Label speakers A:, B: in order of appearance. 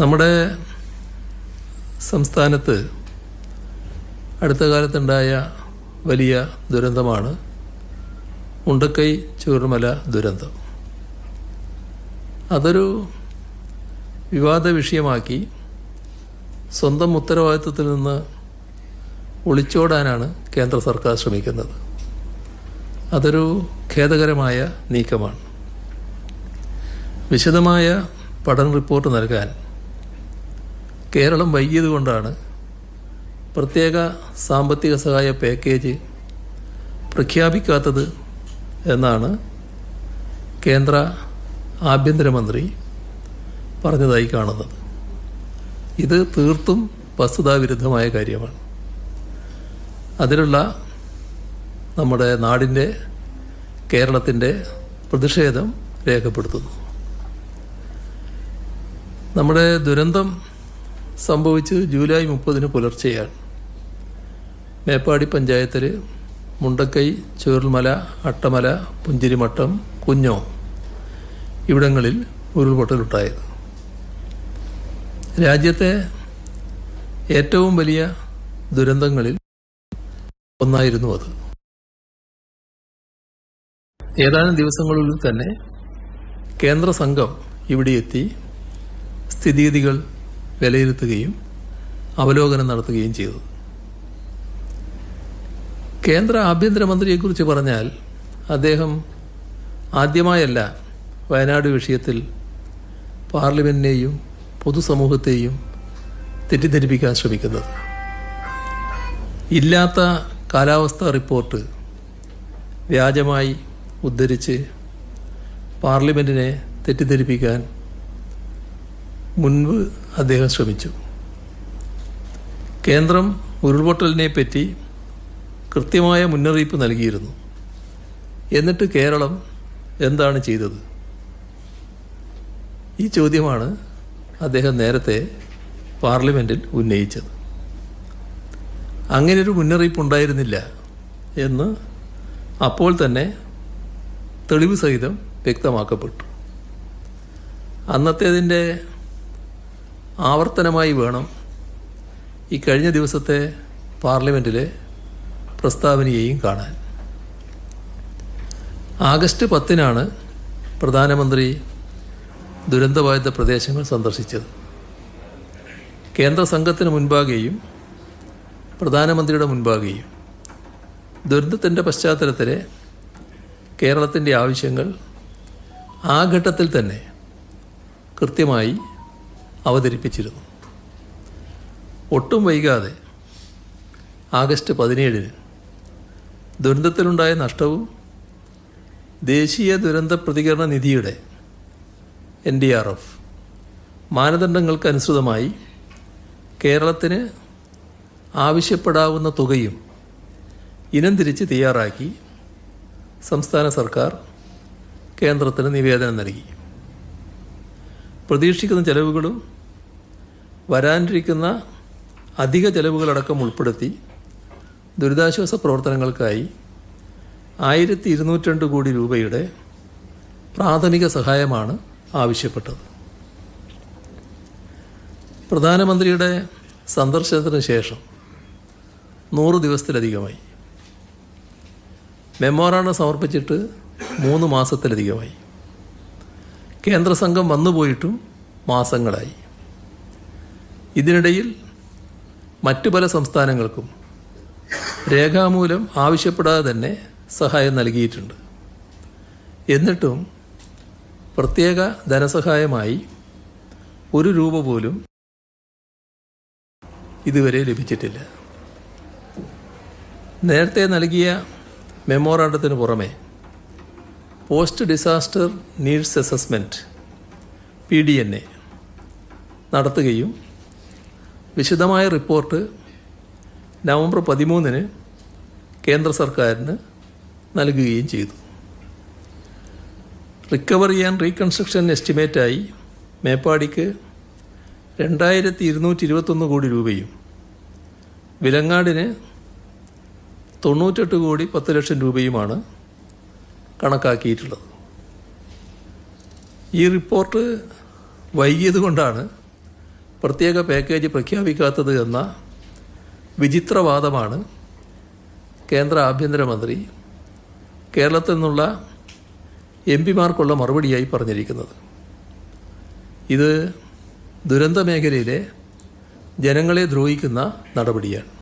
A: നമ്മുടെ സംസ്ഥാനത്ത് അടുത്ത കാലത്തുണ്ടായ വലിയ ദുരന്തമാണ് മുണ്ടക്കൈ ചൂരൽമല ദുരന്തം. അതൊരു വിവാദ വിഷയമാക്കി സ്വന്തം ഉത്തരവാദിത്വത്തിൽ നിന്ന് ഒളിച്ചോടാനാണ് കേന്ദ്ര സർക്കാർ ശ്രമിക്കുന്നത്. അതൊരു ഖേദകരമായ നീക്കമാണ്. വിശദമായ പഠന റിപ്പോർട്ട് നൽകാൻ കേരളം വൈകിയതുകൊണ്ടാണ് പ്രത്യേക സാമ്പത്തിക സഹായ പാക്കേജ് പ്രഖ്യാപിക്കാത്തത് എന്നാണ് കേന്ദ്ര ആഭ്യന്തരമന്ത്രി പറഞ്ഞതായി കാണുന്നത്. ഇത് തീർത്തും വസ്തുതാവിരുദ്ധമായ കാര്യമാണ്. അതിലുള്ള നമ്മുടെ നാടിൻ്റെ, കേരളത്തിൻ്റെ പ്രതിഷേധം രേഖപ്പെടുത്തുന്നു. നമ്മുടെ ദുരന്തം സംഭവിച്ച് ജൂലൈ 30 പുലർച്ചെയാണ്. മേപ്പാടി പഞ്ചായത്തിൽ മുണ്ടക്കൈ, ചൂരൽമല, അട്ടമല, പുഞ്ചിരിമട്ടം, കുഞ്ഞോ ഇവിടങ്ങളിൽ ഉരുൾപൊട്ടലുണ്ടായത്. രാജ്യത്തെ ഏറ്റവും വലിയ ദുരന്തങ്ങളിൽ ഒന്നായിരുന്നു അത്. ഏതാനും ദിവസങ്ങളിൽ തന്നെ കേന്ദ്ര സംഘം ഇവിടെ എത്തി സ്ഥിതിഗതികൾ വിലയിരുത്തുകയും അവലോകനം നടത്തുകയും ചെയ്തു. കേന്ദ്ര ആഭ്യന്തരമന്ത്രിയെക്കുറിച്ച് പറഞ്ഞാൽ അദ്ദേഹം ആദ്യമായല്ല വയനാട് വിഷയത്തിൽ പാർലമെന്റിനെയും പൊതുസമൂഹത്തെയും തെറ്റിദ്ധരിപ്പിക്കാൻ ശ്രമിക്കുന്നത്. ഇല്ലാത്ത കാലാവസ്ഥാ റിപ്പോർട്ട് വ്യാജമായി ഉദ്ധരിച്ച് പാർലമെന്റിനെ തെറ്റിദ്ധരിപ്പിക്കാൻ മുൻപ് അദ്ദേഹം ശ്രമിച്ചു. കേന്ദ്രം ഉരുൾപൊട്ടലിനെ പറ്റി കൃത്യമായ മുന്നറിയിപ്പ് നൽകിയിരുന്നു. എന്നിട്ട് കേരളം എന്താണ് ചെയ്തത്? ഈ ചോദ്യമാണ് അദ്ദേഹം നേരത്തെ പാർലമെന്റിൽ ഉന്നയിച്ചത്. അങ്ങനെയൊരു മുന്നറിയിപ്പ് ഉണ്ടായിരുന്നില്ല എന്ന് അപ്പോൾ തന്നെ തെളിവ് സഹിതം വ്യക്തമാക്കപ്പെട്ടു. അന്നത്തേതിൻ്റെ ആവർത്തനമായി വേണം ഈ കഴിഞ്ഞ ദിവസത്തെ പാർലമെൻറ്റിലെ പ്രസ്താവനയെയും കാണാൻ. ആഗസ്റ്റ് 10 പ്രധാനമന്ത്രി ദുരന്തബാധിത പ്രദേശങ്ങൾ സന്ദർശിച്ചത്. കേന്ദ്ര സംഘത്തിന് മുൻപാകെയും പ്രധാനമന്ത്രിയുടെ മുൻപാകെയും ദുരന്തത്തിൻ്റെ പശ്ചാത്തലത്തിലെ കേരളത്തിൻ്റെ ആവശ്യങ്ങൾ ആ ഘട്ടത്തിൽ തന്നെ കൃത്യമായി അവതരിപ്പിച്ചിരുന്നു. ഒട്ടും വൈകാതെ ആഗസ്റ്റ് 17 ദുരന്തത്തിലുണ്ടായ നഷ്ടവും ദേശീയ ദുരന്ത പ്രതികരണ നിധിയുടെ NDRF മാനദണ്ഡങ്ങൾക്കനുസൃതമായി കേരളത്തിന് ആവശ്യപ്പെടാവുന്ന തുകയും ഇനം തിരിച്ച് തയ്യാറാക്കി സംസ്ഥാന സർക്കാർ കേന്ദ്രത്തിന് നിവേദനം നൽകി. പ്രതീക്ഷിക്കുന്ന ചെലവുകളും വരാനിരിക്കുന്ന അധിക ചെലവുകളടക്കം ഉൾപ്പെടുത്തി ദുരിതാശ്വാസ പ്രവർത്തനങ്ങൾക്കായി 1202 കോടി രൂപയുടെ പ്രാഥമിക സഹായമാണ് ആവശ്യപ്പെട്ടത്. പ്രധാനമന്ത്രിയുടെ സന്ദർശനത്തിന് ശേഷം 100 ദിവസത്തിലധികമായി. മെമ്മോറാണ്ടം സമർപ്പിച്ചിട്ട് 3 മാസത്തിലധികമായി. കേന്ദ്ര സംഘം വന്നുപോയിട്ടും മാസങ്ങളായി. ഇതിനിടയിൽ മറ്റു പല സംസ്ഥാനങ്ങൾക്കും രേഖാമൂലം ആവശ്യപ്പെടാതെ തന്നെ സഹായം നൽകിയിട്ടുണ്ട്. എന്നിട്ടും പ്രത്യേക ധനസഹായമായി 1 രൂപ പോലും ഇതുവരെ ലഭിച്ചിട്ടില്ല. നേരത്തെ നൽകിയ മെമ്മോറാണ്ടത്തിന് പുറമെ post disaster needs assessment PDNA നടത്തുകയും വിശദമായ റിപ്പോർട്ട് നവംബർ 13 കേന്ദ്ര സർക്കാരിന് നൽകുകയും ചെയ്തു. റിക്കവറി ആൻഡ് റീകൺസ്ട്രക്ഷൻ എസ്റ്റിമേറ്റായി മേപ്പാടിക്ക് 2221 കോടി രൂപയും വിലങ്ങാടിന് 98 കോടി 10 ലക്ഷം രൂപയുമാണ് കണക്കാക്കിയിട്ടുള്ളത്. ഈ റിപ്പോർട്ട് വൈകിയത് കൊണ്ടാണ് പ്രത്യേക പാക്കേജ് പ്രഖ്യാപിക്കാത്തത് എന്ന വിചിത്രവാദമാണ് കേന്ദ്ര ആഭ്യന്തരമന്ത്രി കേരളത്തിൽ നിന്നുള്ള എംപിമാർക്കുള്ള മറുപടിയായി പറഞ്ഞിരിക്കുന്നത്. ഇത് ദുരന്ത മേഖലയിലെ ജനങ്ങളെ ദ്രോഹിക്കുന്ന നടപടിയാണ്.